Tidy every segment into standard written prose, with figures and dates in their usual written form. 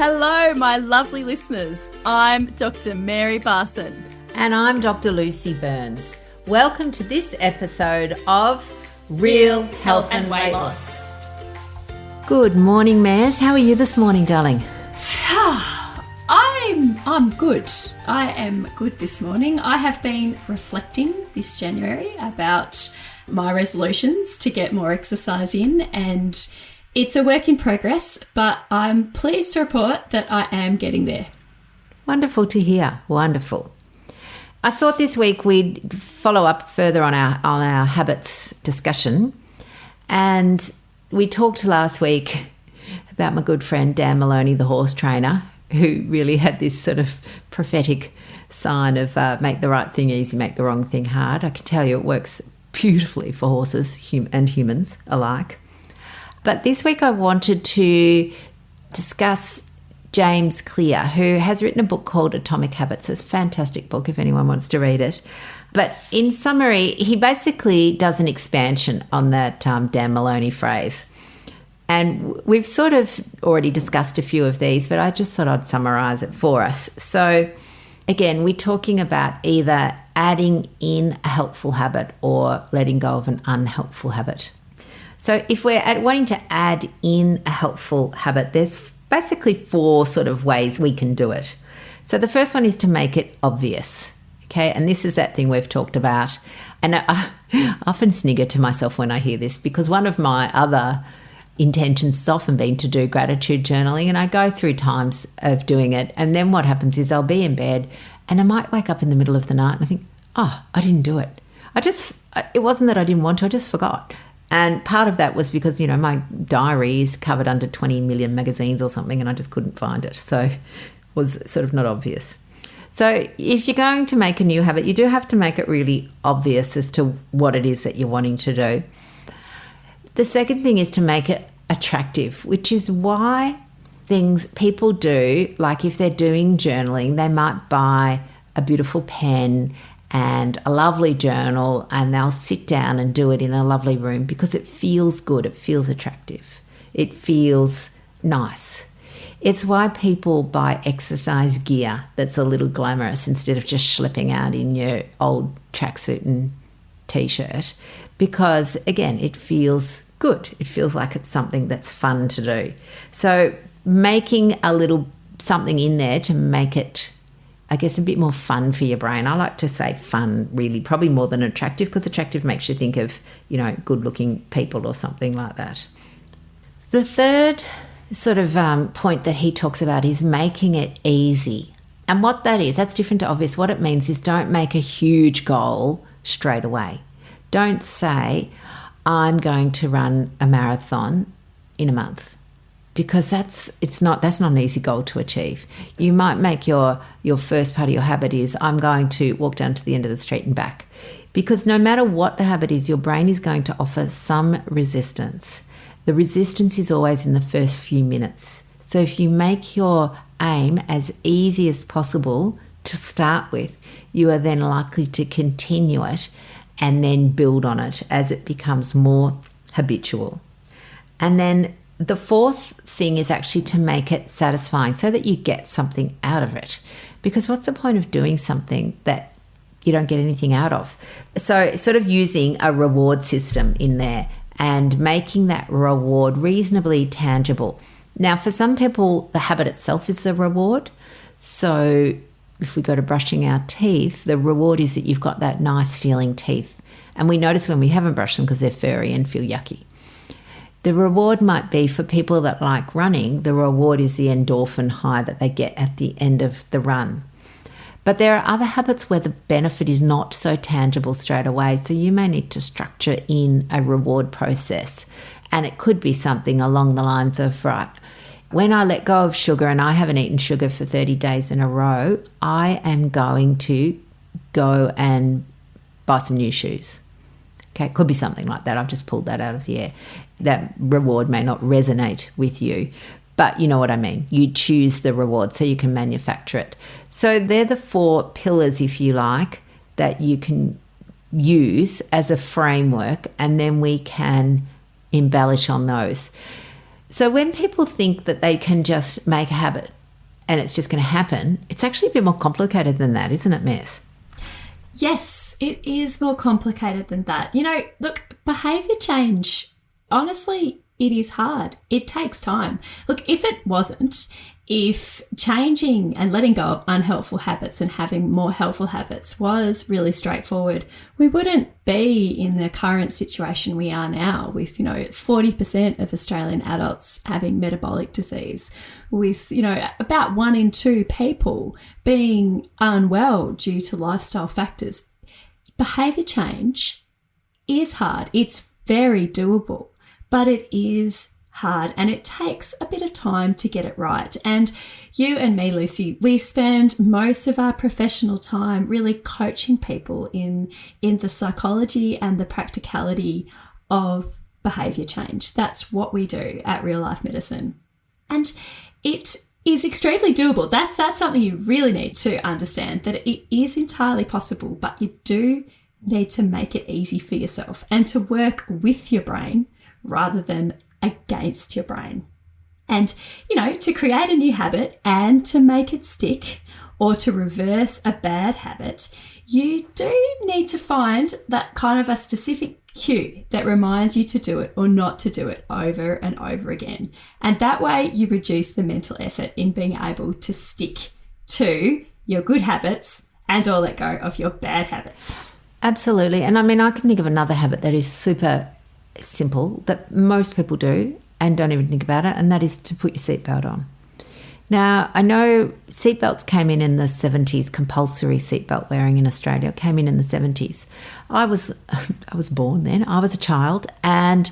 Hello, my lovely listeners. I'm Dr. Mary Barson. And I'm Dr. Lucy Burns. Welcome to this episode of Real Health and Weight Loss. Good morning, Mares. How are you this morning, darling? I'm good. I am good this morning. I have been reflecting this January about my resolutions to get more exercise in, and it's a work in progress, but I'm pleased to report that I am getting there. Wonderful to hear. Wonderful. I thought this week we'd follow up further on our habits discussion, and we talked last week about my good friend Dan Maloney, the horse trainer, who really had this sort of prophetic sign of make the right thing easy, make the wrong thing hard. I can tell you it works beautifully for horses and humans alike. But this week I wanted to discuss James Clear, who has written a book called Atomic Habits. It's a fantastic book if anyone wants to read it. But in summary, he basically does an expansion on that Dan Maloney phrase. And we've sort of already discussed a few of these, but I just thought I'd summarise it for us. So again, we're talking about either adding in a helpful habit or letting go of an unhelpful habit. So if we're wanting to add in a helpful habit, there's basically four sort of ways we can do it. So the first one is to make it obvious, okay? And this is that thing we've talked about. And I often snigger to myself when I hear this, because one of my other intentions has often been to do gratitude journaling, and I go through times of doing it, and then what happens is I'll be in bed and I might wake up in the middle of the night and I think, oh, I didn't do it. It wasn't that I didn't want to, I just forgot. And part of that was because, you know, my diary is covered under 20 million magazines or something, and I just couldn't find it. So it was sort of not obvious. So if you're going to make a new habit, you do have to make it really obvious as to what it is that you're wanting to do. The second thing is to make it attractive, which is why things people do, like if they're doing journaling, they might buy a beautiful pen and a lovely journal, and they'll sit down and do it in a lovely room because it feels good, it feels attractive, it feels nice. It's why people buy exercise gear that's a little glamorous instead of just schlepping out in your old tracksuit and t-shirt, because again, it feels good. It feels like it's something that's fun to do. So making a little something in there to make it, I guess, a bit more fun for your brain. I like to say fun, really, probably more than attractive, because attractive makes you think of, you know, good-looking people or something like that. The third sort of point that he talks about is making it easy. And what that is, that's different to obvious. What it means is don't make a huge goal straight away. Don't say, I'm going to run a marathon in a month, because that's not an easy goal to achieve. You might make your first part of your habit is, I'm going to walk down to the end of the street and back, because no matter what the habit is, your brain is going to offer some resistance. The resistance is always in the first few minutes. So if you make your aim as easy as possible to start with, you are then likely to continue it and then build on it as it becomes more habitual. And then the fourth thing is actually to make it satisfying so that you get something out of it. Because what's the point of doing something that you don't get anything out of? So sort of using a reward system in there and making that reward reasonably tangible. Now, for some people, the habit itself is the reward. So if we go to brushing our teeth, the reward is that you've got that nice feeling teeth. And we notice when we haven't brushed them because they're furry and feel yucky. The reward might be, for people that like running, the reward is the endorphin high that they get at the end of the run. But there are other habits where the benefit is not so tangible straight away. So you may need to structure in a reward process. And it could be something along the lines of, right, when I let go of sugar and I haven't eaten sugar for 30 days in a row, I am going to go and buy some new shoes. Okay, it could be something like that. I've just pulled that out of the air. That reward may not resonate with you, but you know what I mean. You choose the reward so you can manufacture it. So they're the four pillars, if you like, that you can use as a framework, and then we can embellish on those. So when people think that they can just make a habit and it's just going to happen, it's actually a bit more complicated than that, isn't it, Miss? Yes, it is more complicated than that. Look, behaviour change, honestly, it is hard. It takes time. Look, if changing and letting go of unhelpful habits and having more helpful habits was really straightforward, we wouldn't be in the current situation we are now with, 40% of Australian adults having metabolic disease, with, about 1 in 2 people being unwell due to lifestyle factors. Behaviour change is hard. It's very doable, but it is hard and it takes a bit of time to get it right. And you and me, Lucy, we spend most of our professional time really coaching people in the psychology and the practicality of behaviour change. That's what we do at Real Life Medicine. And it is extremely doable. That's something you really need to understand, that it is entirely possible, but you do need to make it easy for yourself and to work with your brain rather than against your brain. And, to create a new habit and to make it stick or to reverse a bad habit, you do need to find that kind of a specific cue that reminds you to do it or not to do it over and over again. And that way you reduce the mental effort in being able to stick to your good habits and or let go of your bad habits. Absolutely. And I can think of another habit that is super simple that most people do and don't even think about it, and that is to put your seatbelt on. Now, I know seatbelts came in the 70s, compulsory seatbelt wearing in Australia came in the 70s. I was born then. I was a child, and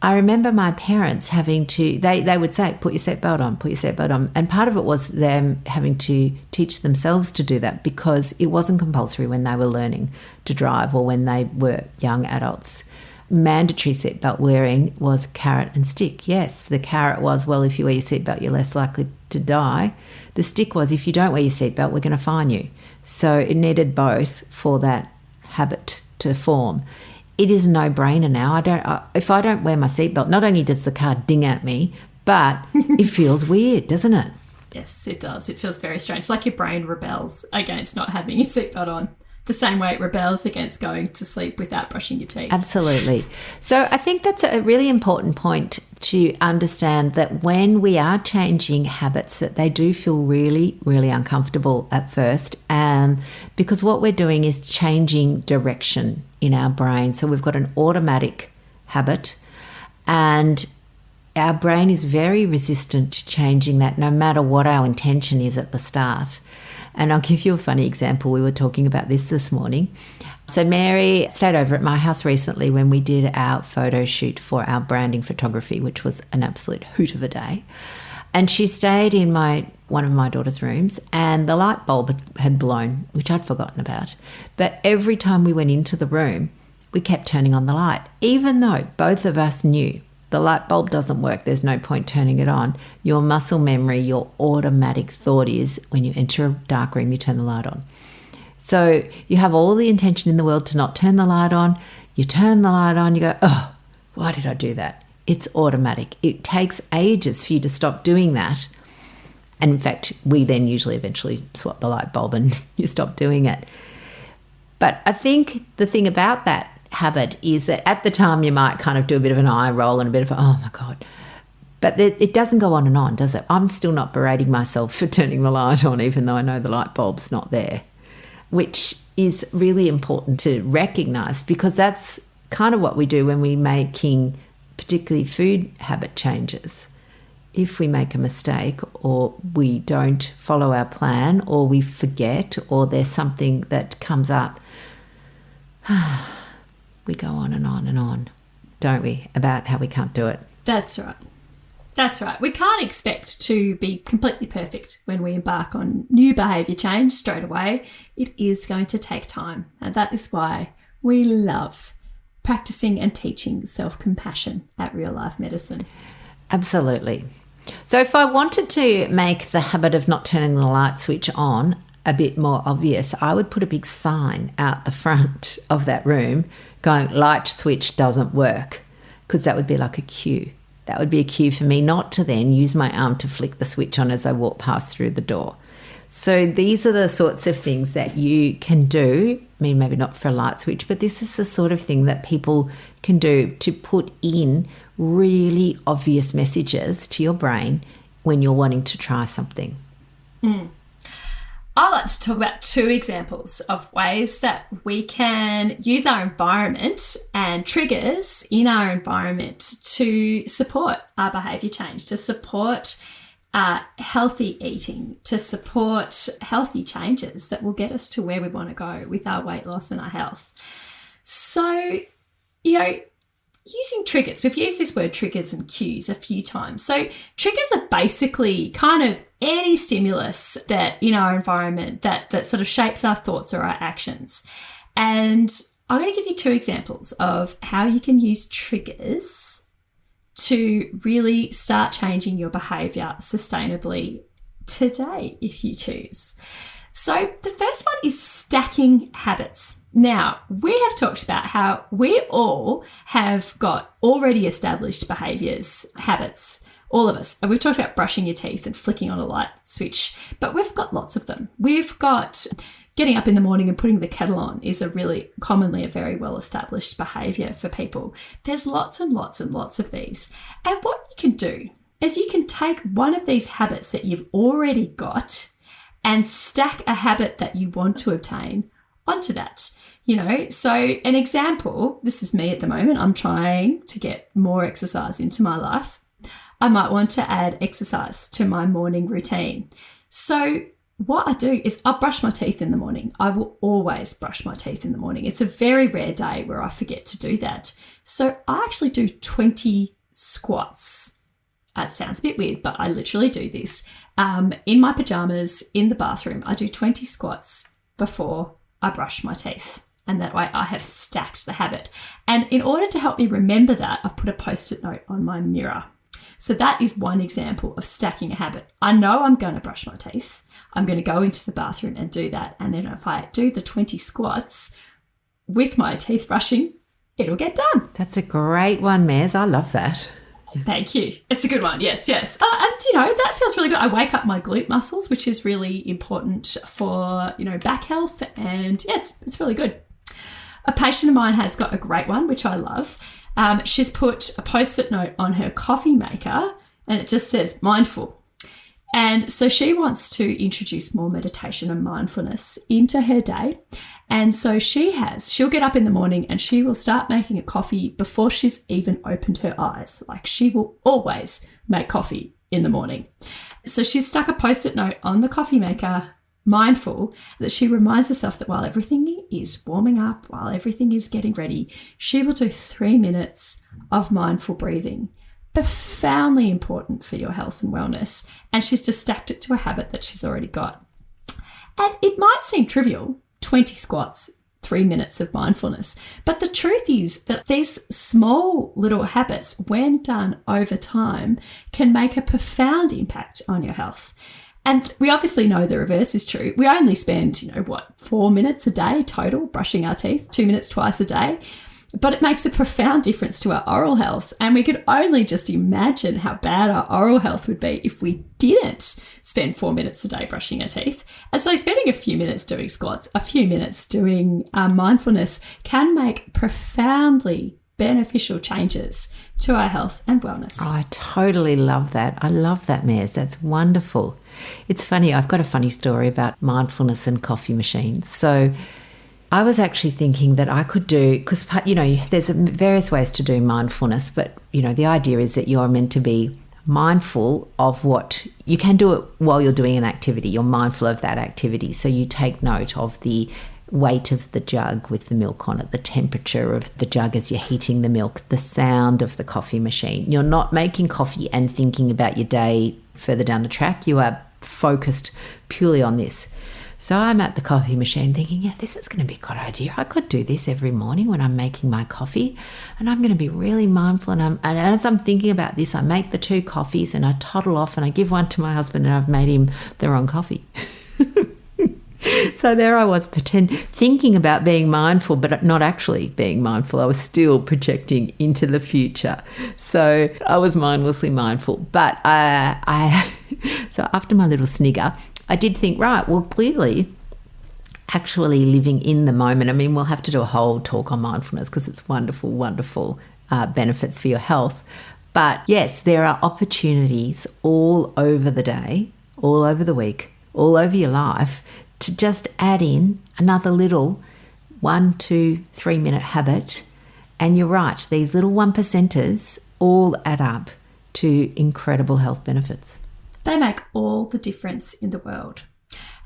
I remember my parents having to, they would say, put your seatbelt on, put your seatbelt on. And part of it was them having to teach themselves to do that because it wasn't compulsory when they were learning to drive or when they were young adults. Mandatory seatbelt wearing was carrot and stick. Yes, the carrot was, well, if you wear your seatbelt, you're less likely to die. The stick was, if you don't wear your seatbelt, we're going to fine you. So it needed both for that habit to form. It is a no-brainer now. If I don't wear my seatbelt, not only does the car ding at me, but it feels weird, doesn't it? Yes, it does. It feels very strange. It's like your brain rebels against not having your seatbelt on, the same way it rebels against going to sleep without brushing your teeth. Absolutely. So I think that's a really important point to understand, that when we are changing habits, that they do feel really, really uncomfortable at first, because what we're doing is changing direction in our brain. So we've got an automatic habit, and our brain is very resistant to changing that, no matter what our intention is at the start. And I'll give you a funny example. We were talking about this morning. So Mary stayed over at my house recently when we did our photo shoot for our branding photography, which was an absolute hoot of a day. And she stayed in one of my daughter's rooms, and the light bulb had blown, which I'd forgotten about. But every time we went into the room, we kept turning on the light, even though both of us knew the light bulb doesn't work, there's no point turning it on. Your muscle memory, your automatic thought is, when you enter a dark room, you turn the light on. So you have all the intention in the world to not turn the light on. You turn the light on, you go, oh, why did I do that? It's automatic. It takes ages for you to stop doing that. And in fact, we then usually eventually swap the light bulb and you stop doing it. But I think the thing about that habit is that at the time you might kind of do a bit of an eye roll and a bit of, oh my God. But it doesn't go on and on, does it? I'm still not berating myself for turning the light on, even though I know the light bulb's not there, which is really important to recognise, because that's kind of what we do when we're making particularly food habit changes. If we make a mistake, or we don't follow our plan, or we forget, or there's something that comes up, we go on and on, don't we, about how we can't do it. That's right. That's right. We can't expect to be completely perfect when we embark on new behaviour change straight away. It is going to take time. And that is why we love practicing and teaching self-compassion at Real Life Medicine. Absolutely. So if I wanted to make the habit of not turning the light switch on a bit more obvious, I would put a big sign out the front of that room going, light switch doesn't work, because that would be like a cue that would be a cue for me not to then use my arm to flick the switch on as I walk past through the door. So these are the sorts of things that you can do. I mean, maybe not for a light switch, but this is the sort of thing that people can do to put in really obvious messages to your brain when you're wanting to try something. I like to talk about 2 examples of ways that we can use our environment and triggers in our environment to support our behaviour change, to support healthy eating, to support healthy changes that will get us to where we want to go with our weight loss and our health. So, using triggers, we've used this word triggers and cues a few times. So triggers are basically kind of any stimulus that in our environment that sort of shapes our thoughts or our actions. And I'm going to give you 2 examples of how you can use triggers to really start changing your behaviour sustainably today if you choose. So the first one is stacking habits. Now, we have talked about how we all have got already established behaviours, habits, all of us. And we've talked about brushing your teeth and flicking on a light switch, but we've got lots of them. We've got getting up in the morning and putting the kettle on is a really commonly a very well-established behaviour for people. There's lots and lots and lots of these. And what you can do is you can take one of these habits that you've already got and stack a habit that you want to obtain onto that. So an example, this is me at the moment, I'm trying to get more exercise into my life. I might want to add exercise to my morning routine. So what I do is I brush my teeth in the morning. I will always brush my teeth in the morning. It's a very rare day where I forget to do that. So I actually do 20 squats. It sounds a bit weird, but I literally do this. In my pajamas, in the bathroom, I do 20 squats before I brush my teeth. And that way I have stacked the habit. And in order to help me remember that, I've put a Post-it note on my mirror. So that is one example of stacking a habit. I know I'm going to brush my teeth. I'm going to go into the bathroom and do that. And then if I do the 20 squats with my teeth brushing, it'll get done. That's a great one, Mez. I love that. Thank you. It's a good one. Yes. And, that feels really good. I wake up my glute muscles, which is really important for, back health. And, it's really good. A patient of mine has got a great one, which I love. She's put a Post-it note on her coffee maker and it just says mindful. And so she wants to introduce more meditation and mindfulness into her day. And so she'll get up in the morning and she will start making a coffee before she's even opened her eyes. Like she will always make coffee in the morning. So she's stuck a Post-it note on the coffee maker, mindful, that she reminds herself that while everything is warming up, while everything is getting ready, she will do 3 minutes of mindful breathing. Profoundly important for your health and wellness. And she's just stacked it to a habit that she's already got. And it might seem trivial, 20 squats, 3 minutes of mindfulness. But the truth is that these small little habits, when done over time, can make a profound impact on your health. And we obviously know the reverse is true. We only spend, 4 minutes a day total brushing our teeth, 2 minutes twice a day. But it makes a profound difference to our oral health. And we could only just imagine how bad our oral health would be if we didn't spend 4 minutes a day brushing our teeth. And so spending a few minutes doing squats, a few minutes doing mindfulness can make profoundly beneficial changes to our health and wellness. Oh, I totally love that. I love that, Mez. That's wonderful. It's funny. I've got a funny story about mindfulness and coffee machines. So I was actually thinking that I could do, because, there's various ways to do mindfulness, but, the idea is that you're meant to be mindful of what you can do it while you're doing an activity. You're mindful of that activity. So you take note of the weight of the jug with the milk on it, the temperature of the jug as you're heating the milk, the sound of the coffee machine. You're not making coffee and thinking about your day further down the track. You are focused purely on this. So I'm at the coffee machine thinking, this is going to be a good idea. I could do this every morning when I'm making my coffee, and I'm going to be really mindful. And as I'm thinking about this, I make the 2 coffees and I toddle off and I give one to my husband and I've made him the wrong coffee. So there I was thinking about being mindful, but not actually being mindful. I was still projecting into the future. So I was mindlessly mindful. But so after my little snigger, I did think, right, well, clearly actually living in the moment. I mean, we'll have to do a whole talk on mindfulness because it's wonderful, wonderful benefits for your health. But yes, there are opportunities all over the day, all over the week, all over your life to just add in another little 1, 2, 3 minute habit. And you're right, these little 1%ers all add up to incredible health benefits. They make all the difference in the world.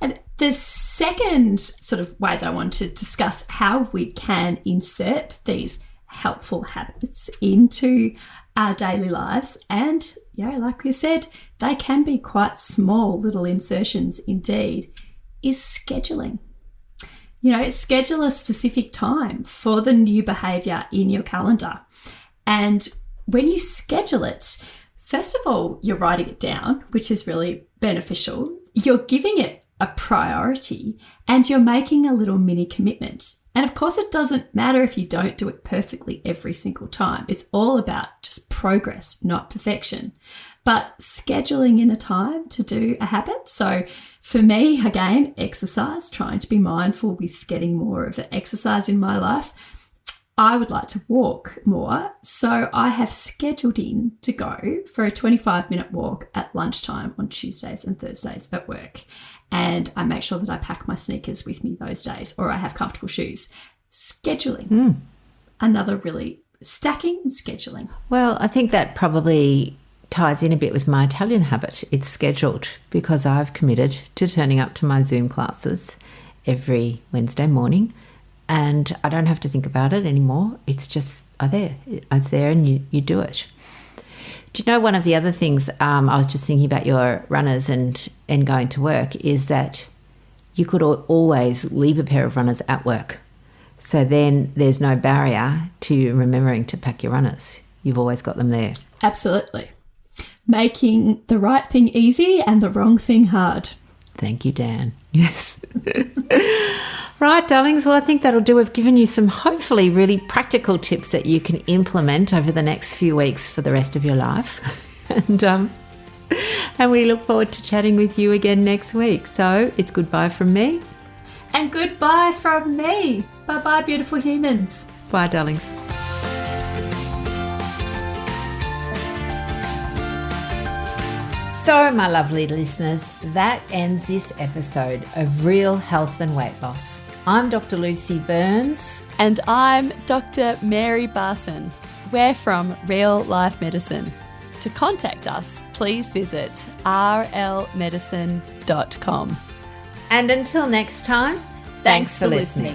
And the second sort of way that I want to discuss how we can insert these helpful habits into our daily lives, and like we said, they can be quite small little insertions indeed, is scheduling. Schedule a specific time for the new behaviour in your calendar. And when you schedule it, first of all, you're writing it down, which is really beneficial. You're giving it a priority and you're making a little mini commitment. And of course, it doesn't matter if you don't do it perfectly every single time. It's all about just progress, not perfection. But scheduling in a time to do a habit. So for me, again, exercise, trying to be mindful with getting more of the exercise in my life. I would like to walk more. So I have scheduled in to go for a 25-minute walk at lunchtime on Tuesdays and Thursdays at work. And I make sure that I pack my sneakers with me those days, or I have comfortable shoes. Scheduling. Another really stacking and scheduling. Well, I think that probably ties in a bit with my Italian habit. It's scheduled because I've committed to turning up to my Zoom classes every Wednesday morning, and I don't have to think about it anymore. It's just it's there and you do it. Do you know one of the other things I was just thinking about your runners and going to work is that you could always leave a pair of runners at work. So then there's no barrier to remembering to pack your runners. You've always got them there. Absolutely. Making the right thing easy and the wrong thing hard. Thank you, Dan. Yes. Right, darlings. Well, I think that'll do. We've given you some hopefully really practical tips that you can implement over the next few weeks for the rest of your life. And we look forward to chatting with you again next week. So it's goodbye from me. And goodbye from me. Bye-bye, beautiful humans. Bye, darlings. So, my lovely listeners, that ends this episode of Real Health and Weight Loss. I'm Dr. Lucy Burns. And I'm Dr. Mary Barson. We're from Real Life Medicine. To contact us, please visit rlmedicine.com. And until next time, thanks for listening.